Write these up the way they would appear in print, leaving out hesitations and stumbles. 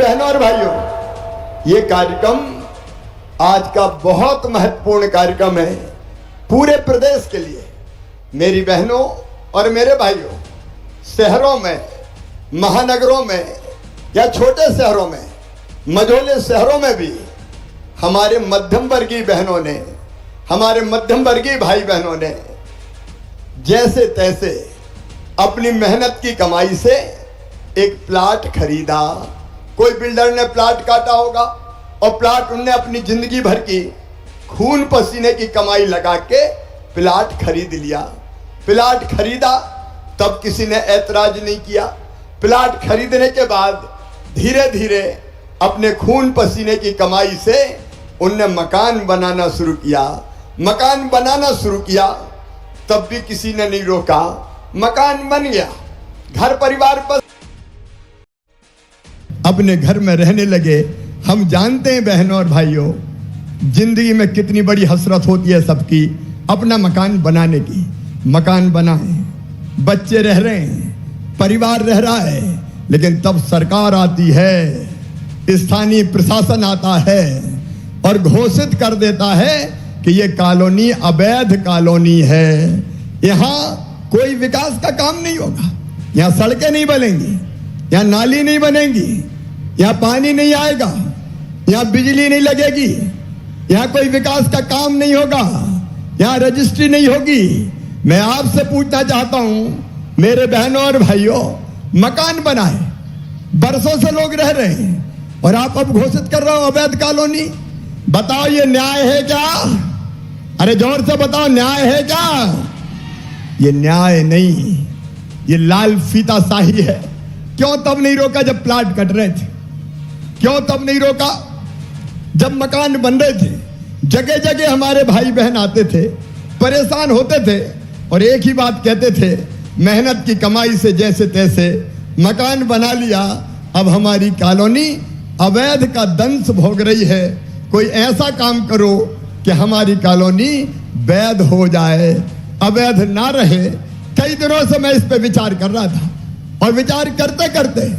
बहनों और भाइयों, ये कार्यक्रम आज का बहुत महत्वपूर्ण कार्यक्रम है पूरे प्रदेश के लिए। मेरी बहनों और मेरे भाइयों, शहरों में, महानगरों में या छोटे शहरों में, मझोले शहरों में भी हमारे मध्यम वर्गीय बहनों ने, हमारे मध्यम वर्गीय भाई बहनों ने जैसे तैसे अपनी मेहनत की कमाई से एक प्लाट खरीदा। कोई बिल्डर ने प्लाट काटा होगा और प्लाट उनने अपनी जिंदगी भर की खून पसीने की कमाई लगा के प्लाट खरीद लिया। प्लाट खरीदा तब किसी ने ऐतराज नहीं किया। प्लाट खरीदने के बाद धीरे धीरे अपने खून पसीने की कमाई से उनने मकान बनाना शुरू किया। मकान बनाना शुरू किया तब भी किसी ने नहीं रोका। मकान बन गया, घर परिवार पर अपने घर में रहने लगे। हम जानते हैं बहनों और भाइयों, जिंदगी में कितनी बड़ी हसरत होती है सबकी अपना मकान बनाने की। मकान बना है, बच्चे रह रहे हैं, परिवार रह रहा है, लेकिन तब सरकार आती है, स्थानीय प्रशासन आता है और घोषित कर देता है कि ये कॉलोनी अवैध कॉलोनी है। यहाँ कोई विकास का काम नहीं होगा, यहाँ सड़कें नहीं बनेंगी, यहाँ नाली नहीं बनेगी, यहाँ पानी नहीं आएगा, यहाँ बिजली नहीं लगेगी, यहाँ कोई विकास का काम नहीं होगा, यहाँ रजिस्ट्री नहीं होगी। मैं आपसे पूछना चाहता हूं मेरे बहनों और भाइयों, मकान बनाए, बरसों से लोग रह रहे हैं और आप अब घोषित कर रहे हो अवैध कॉलोनी। बताओ ये न्याय है क्या? अरे जोर से बताओ, न्याय है क्या? ये न्याय नहीं, ये लाल फीता शाही है। क्यों तब नहीं रोका जब प्लाट कट रहे थे? क्यों तब नहीं रोका जब मकान बन रहे थे? जगह जगह हमारे भाई बहन आते थे, परेशान होते थे और एक ही बात कहते थे, मेहनत की कमाई से जैसे तैसे मकान बना लिया, अब हमारी कॉलोनी अवैध का दंश भोग रही है। कोई ऐसा काम करो कि हमारी कॉलोनी वैध हो जाए, अवैध ना रहे। कई दिनों से मैं इस पे विचार कर रहा था और विचार करते करते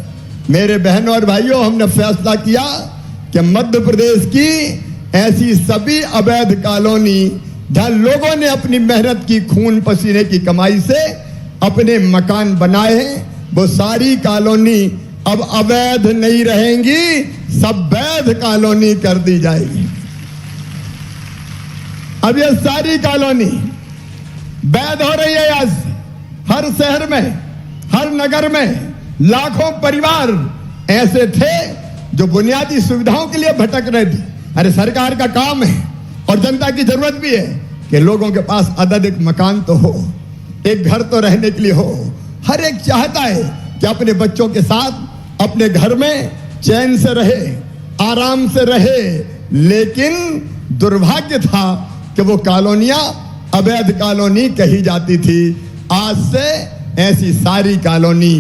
मेरे बहनों और भाइयों, हमने फैसला किया कि मध्य प्रदेश की ऐसी सभी अवैध कॉलोनी जहां लोगों ने अपनी मेहनत की खून पसीने की कमाई से अपने मकान बनाए हैं, वो सारी कॉलोनी अब अवैध नहीं रहेंगी, सब वैध कॉलोनी कर दी जाएगी। अब ये सारी कॉलोनी वैध हो रही है। आज हर शहर में, हर नगर में लाखों परिवार ऐसे थे जो बुनियादी सुविधाओं के लिए भटक रहे थे। अरे सरकार का काम है और जनता की जरूरत भी है कि लोगों के पास अधिक मकान तो हो, एक घर तो रहने के लिए हो। हर एक चाहता है कि अपने बच्चों के साथ अपने घर में चैन से रहे, आराम से रहे, लेकिन दुर्भाग्य था कि वो कॉलोनियां अवैध कॉलोनी कही जाती थी। आज से ऐसी सारी कॉलोनी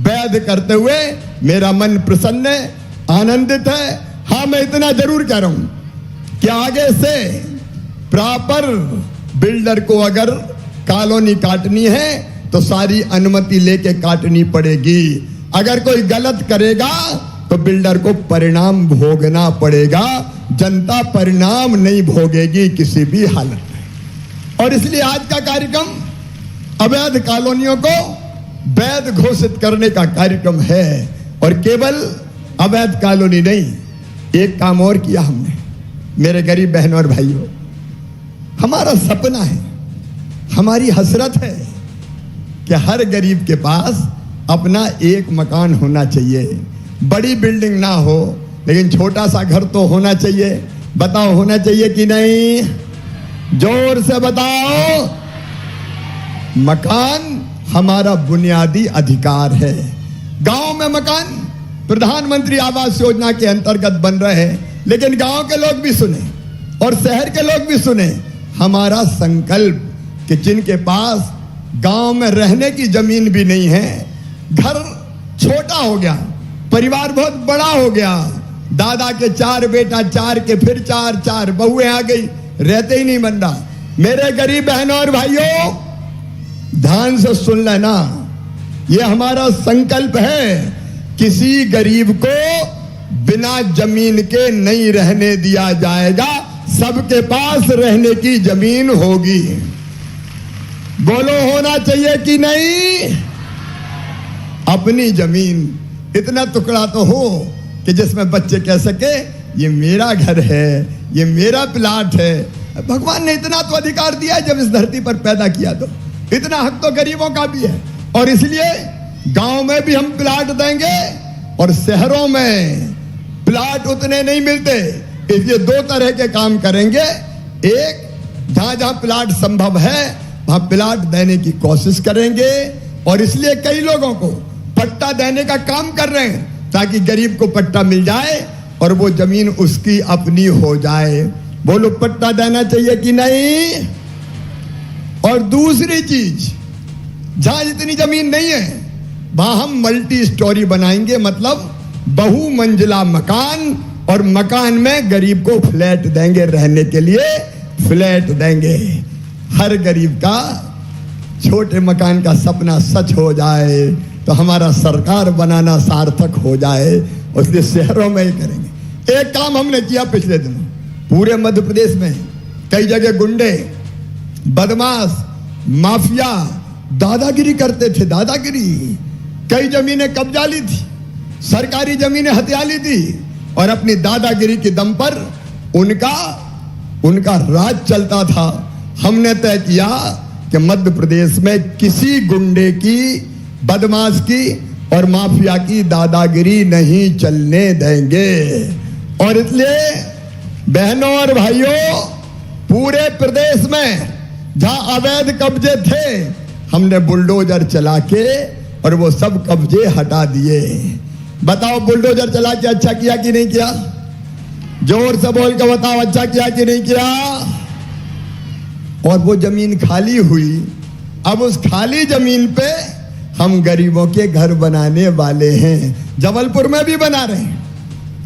वैध करते हुए मेरा मन प्रसन्न है, आनंदित है। हाँ, मैं इतना जरूर कह रहा हूं कि आगे से प्रॉपर बिल्डर को अगर कॉलोनी काटनी है तो सारी अनुमति लेके काटनी पड़ेगी। अगर कोई गलत करेगा तो बिल्डर को परिणाम भोगना पड़ेगा। जनता परिणाम नहीं भोगेगी किसी भी हालत में। और इसलिए आज का कार्यक्रम अवैध कॉलोनियों को वैध घोषित करने का कार्यक्रम है। और केवल अवैध कॉलोनी नहीं, एक काम और किया हमने मेरे गरीब बहनों और भाइयों। हमारा सपना है, हमारी हसरत है कि हर गरीब के पास अपना एक मकान होना चाहिए। बड़ी बिल्डिंग ना हो, लेकिन छोटा सा घर तो होना चाहिए। बताओ, होना चाहिए कि नहीं? जोर से बताओ। मकान हमारा बुनियादी अधिकार है। गांव में मकान प्रधानमंत्री आवास योजना के अंतर्गत बन रहे हैं, लेकिन गांव के लोग भी सुने और शहर के लोग भी सुने हमारा संकल्प कि जिनके पास गांव में रहने की जमीन भी नहीं है, घर छोटा हो गया, परिवार बहुत बड़ा हो गया, दादा के 4 बेटा, 4 के फिर 4 बहुएं आ गई, रहते ही नहीं बन रहा। मेरे गरीब बहनों और भाइयों, ध्यान से सुन लेना, ये हमारा संकल्प है। किसी गरीब को बिना जमीन के नहीं रहने दिया जाएगा, सबके पास रहने की जमीन होगी। बोलो होना चाहिए कि नहीं? अपनी जमीन इतना टुकड़ा तो हो कि जिसमें बच्चे कह सके ये मेरा घर है, ये मेरा प्लाट है। भगवान ने इतना तो अधिकार दिया है, जब इस धरती पर पैदा किया तो इतना हक तो गरीबों का भी है। और इसलिए गांव में भी हम प्लाट देंगे और शहरों में प्लाट उतने नहीं मिलते, इसलिए दो तरह के काम करेंगे। एक, जहां जहां प्लाट संभव है वहां प्लाट देने की कोशिश करेंगे, और इसलिए कई लोगों को पट्टा देने का काम कर रहे हैं ताकि गरीब को पट्टा मिल जाए और वो जमीन उसकी अपनी हो जाए। बोलो पट्टा देना चाहिए कि नहीं? और दूसरी चीज, जहां इतनी जमीन नहीं है वहां हम मल्टी स्टोरी बनाएंगे, मतलब बहुमंजिला मकान, और मकान में गरीब को फ्लैट देंगे, रहने के लिए फ्लैट देंगे। हर गरीब का छोटे मकान का सपना सच हो जाए तो हमारा सरकार बनाना सार्थक हो जाए, इसलिए शहरों में ही करेंगे। एक काम हमने किया पिछले दिनों, पूरे मध्य प्रदेश में कई जगह गुंडे, बदमाश, माफिया दादागिरी करते थे, दादागिरी। कई जमीनें कब्जा ली थी, सरकारी जमीनें हथिया ली थी, और अपनी दादागिरी के दम पर उनका राज चलता था। हमने तय किया कि मध्य प्रदेश में किसी गुंडे की, बदमाश की और माफिया की दादागिरी नहीं चलने देंगे। और इसलिए बहनों और भाइयों, पूरे प्रदेश में जहां अवैध कब्जे थे हमने बुलडोजर चला के और वो सब कब्जे हटा दिए। बताओ बुलडोजर चला के अच्छा किया कि नहीं किया? जोर से बोल के बताओ, अच्छा किया कि नहीं किया? और वो जमीन खाली हुई, अब उस खाली जमीन पे हम गरीबों के घर बनाने वाले हैं। जबलपुर में भी बना रहे हैं,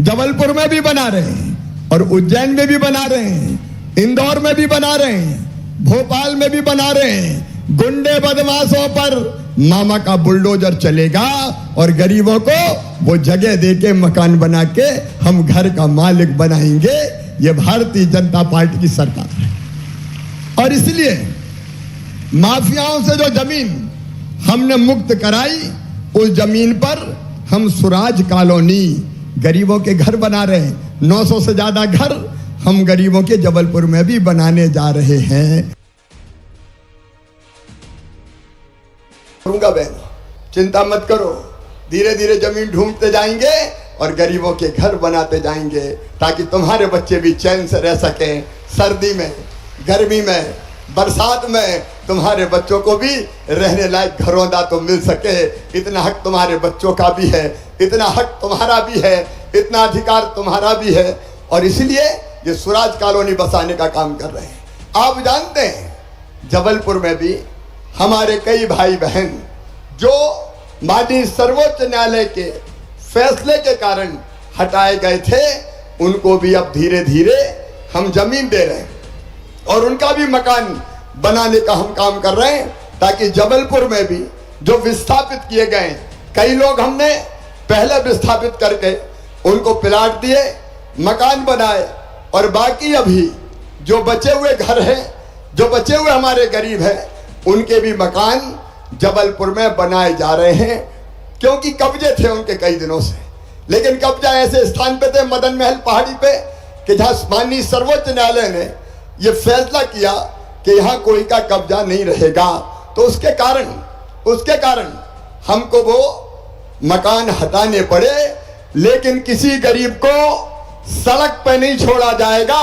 जबलपुर में भी बना रहे हैं, और उज्जैन में भी बना रहे हैं, इंदौर में भी बना रहे हैं, भोपाल में भी बना रहे हैं। गुंडे बदमाशों पर मामा का बुलडोजर चलेगा और गरीबों को वो जगह देके मकान बना के हम घर का मालिक बनाएंगे। ये भारतीय जनता पार्टी की सरकार है। और इसलिए माफियाओं से जो जमीन हमने मुक्त कराई, उस जमीन पर हम स्वराज कॉलोनी गरीबों के घर बना रहे हैं। 900 से ज्यादा घर हम गरीबों के जबलपुर में भी बनाने जा रहे हैं। करूंगा बहन, चिंता मत करो, धीरे धीरे जमीन ढूंढते जाएंगे और गरीबों के घर बनाते जाएंगे, ताकि तुम्हारे बच्चे भी चैन से रह सकें। सर्दी में, गर्मी में, बरसात में तुम्हारे बच्चों को भी रहने लायक घरौंदा तो मिल सके। इतना हक तुम्हारे बच्चों का भी है, इतना हक तुम्हारा भी है, इतना अधिकार तुम्हारा भी है। और इसलिए ये स्वराज कॉलोनी बसाने का काम कर रहे हैं। आप जानते हैं जबलपुर में भी हमारे कई भाई बहन जो माननीय सर्वोच्च न्यायालय के फैसले के कारण हटाए गए थे, उनको भी अब धीरे धीरे हम जमीन दे रहे हैं और उनका भी मकान बनाने का हम काम कर रहे हैं, ताकि जबलपुर में भी जो विस्थापित किए गए, कई लोग हमने पहले विस्थापित करके उनको प्लाट दिए, मकान बनाए, और बाकी अभी जो बचे हुए घर हैं, जो बचे हुए हमारे गरीब हैं, उनके भी मकान जबलपुर में बनाए जा रहे हैं। क्योंकि कब्जे थे उनके कई दिनों से, लेकिन कब्जा ऐसे स्थान पे थे, मदन महल पहाड़ी पे, कि जहां माननीय सर्वोच्च न्यायालय ने यह फैसला किया कि यहां कोई का कब्जा नहीं रहेगा, तो उसके कारण हमको वो मकान हटाने पड़े। लेकिन किसी गरीब को सड़क पे नहीं छोड़ा जाएगा।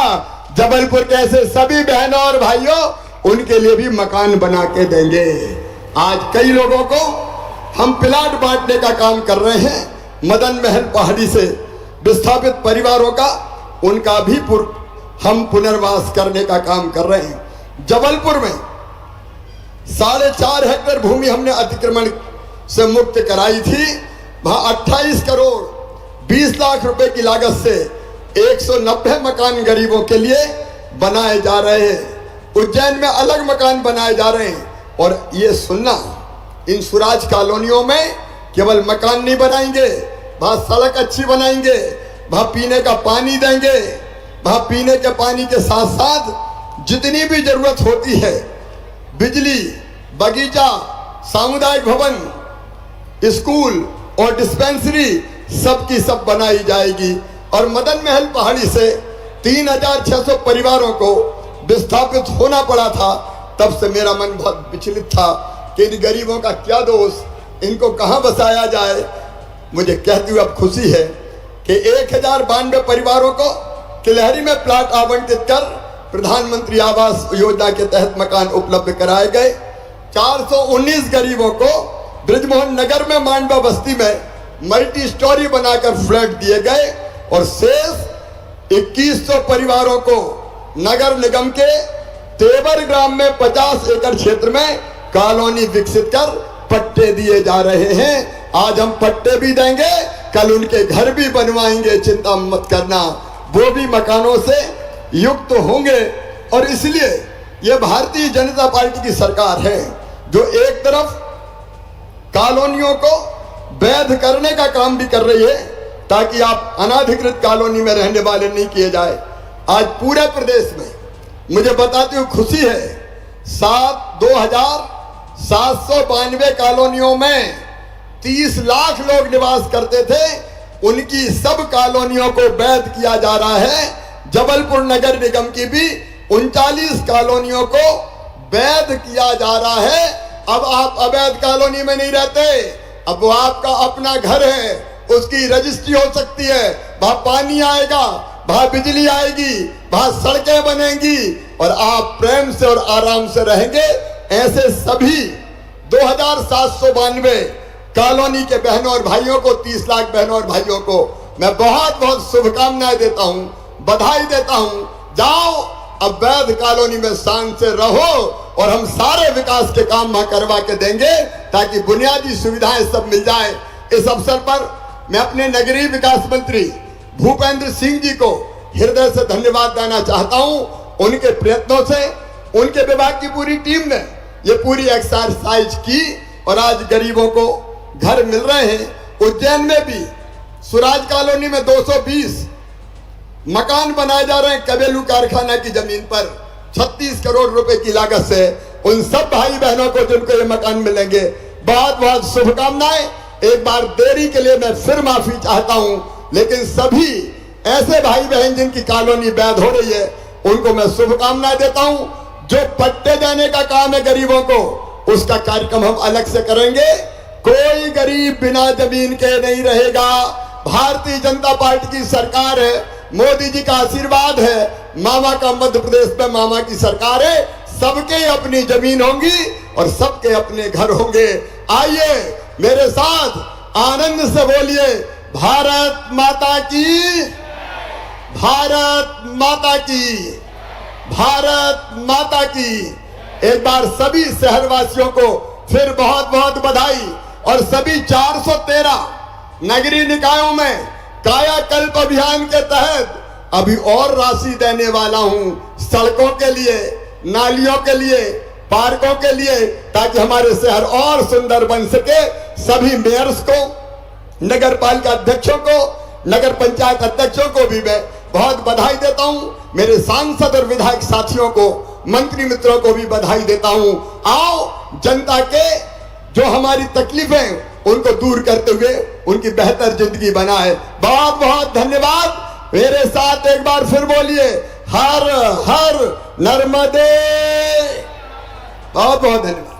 जबलपुर के ऐसे सभी बहनों और भाइयों, उनके लिए भी मकान बना के देंगे। आज कई लोगों को हम प्लाट बांटने का काम कर रहे हैं, मदन महल पहाड़ी से विस्थापित परिवारों का, उनका भी हम पुनर्वास करने का काम कर रहे हैं। जबलपुर में 4.5 हेक्टेयर भूमि हमने अतिक्रमण से मुक्त कराई थी। वहां 28 करोड़ 20 लाख रुपए की लागत से 190 मकान गरीबों के लिए बनाए जा रहे हैं। उज्जैन में अलग मकान बनाए जा रहे हैं। और ये सुनना, इन स्वराज कॉलोनियों में केवल मकान नहीं बनाएंगे, वहां सड़क अच्छी बनाएंगे, वहां पीने का पानी देंगे। वहां पीने के पानी के साथ साथ जितनी भी जरूरत होती है, बिजली, बगीचा, सामुदायिक भवन, स्कूल और डिस्पेंसरी, सबकी सब बनाई जाएगी। और मदन महल पहाड़ी से 3600 परिवारों को विस्थापित होना पड़ा था। तब से मेरा मन बहुत विचलित था कि इन गरीबों का क्या दोष, इनको कहां बसाया जाए। मुझे कहते हुए अब खुशी है कि 1092 परिवारों को तिलहरी में प्लाट आवंटित कर प्रधानमंत्री आवास योजना के तहत मकान उपलब्ध कराए गए। 419 गरीबों को ब्रिजमोहन नगर में मांडवा बस्ती में मल्टी स्टोरी बनाकर फ्लैट दिए गए और शेष 2100 परिवारों को नगर निगम के तेवर ग्राम में 50 एकड़ क्षेत्र में कॉलोनी विकसित कर पट्टे दिए जा रहे हैं। आज हम पट्टे भी देंगे, कल उनके घर भी बनवाएंगे, चिंता मत करना, वो भी मकानों से युक्त होंगे। और इसलिए यह भारतीय जनता पार्टी की सरकार है जो एक तरफ कॉलोनियों को वैध करने का काम भी कर रही है ताकि आप अनाधिकृत कॉलोनी में रहने वाले नहीं किए जाए। आज पूरे प्रदेश में मुझे बताते हुए खुशी है, 2792 कॉलोनियों में 30 लाख लोग निवास करते थे, उनकी सब कॉलोनियों को वैध किया जा रहा है। जबलपुर नगर निगम की भी 39 कॉलोनियों को वैध किया जा रहा है। अब आप अवैध कॉलोनी में नहीं रहते, अब वो आपका अपना घर है, उसकी रजिस्ट्री हो सकती है, वहां पानी आएगा, वहां बिजली आएगी, वहां सड़कें बनेंगी और आप प्रेम से और आराम से रहेंगे। ऐसे सभी 2792 कॉलोनी के बहनों और भाइयों को, 30 लाख बहनों और भाइयों को मैं बहुत बहुत शुभकामनाएं देता हूं, बधाई देता हूं। जाओ अब वैध कॉलोनी में शान से रहो और हम सारे विकास के काम वहां करवा के देंगे ताकि बुनियादी सुविधाएं सब मिल जाए। इस अवसर पर मैं अपने नगरीय विकास मंत्री भूपेंद्र सिंह जी को हृदय से धन्यवाद देना चाहता हूं। उनके प्रयत्नों से उनके विभाग की पूरी टीम ने ये पूरी एक्सरसाइज की और आज गरीबों को घर मिल रहे हैं। उज्जैन में भी सुराज कॉलोनी में 220 मकान बनाए जा रहे हैं कबेलू कारखाना की जमीन पर 36 करोड़ रुपए की लागत से। उन सब भाई बहनों को जिनको ये मकान मिलेंगे बहुत बहुत शुभकामनाएं। एक बार देरी के लिए मैं फिर माफी चाहता हूं, लेकिन सभी ऐसे भाई बहन जिनकी कॉलोनी वैध हो रही है उनको मैं शुभकामनाएं देता हूं। जो पट्टे देने का काम है गरीबों को, उसका कार्यक्रम हम अलग से करेंगे। कोई गरीब बिना जमीन के नहीं रहेगा। भारतीय जनता पार्टी की सरकार है, मोदी जी का आशीर्वाद है, मामा का मध्य प्रदेश में मामा की सरकार है। सबके अपनी जमीन होंगी और सबके अपने घर होंगे। आइए मेरे साथ आनंद से बोलिए, भारत माता की, भारत माता की, भारत माता की। एक बार सभी शहरवासियों को फिर बहुत बहुत बधाई। और सभी 413 नगरीय निकायों में कायाकल्प अभियान के तहत अभी और राशि देने वाला हूं, सड़कों के लिए, नालियों के लिए, पार्कों के लिए, ताकि हमारे शहर और सुंदर बन सके। सभी मेयर्स को, नगर पालिका अध्यक्षों को, नगर पंचायत अध्यक्षों को भी मैं बहुत बधाई देता हूं। मेरे सांसद और विधायक साथियों को, मंत्री मित्रों को भी बधाई देता हूं। आओ जनता के जो हमारी तकलीफें उनको दूर करते हुए उनकी बेहतर जिंदगी बनाए। बहुत बहुत धन्यवाद। मेरे साथ एक बार फिर बोलिए, हर हर नर्मदे। बहुत बहुत धन्यवाद।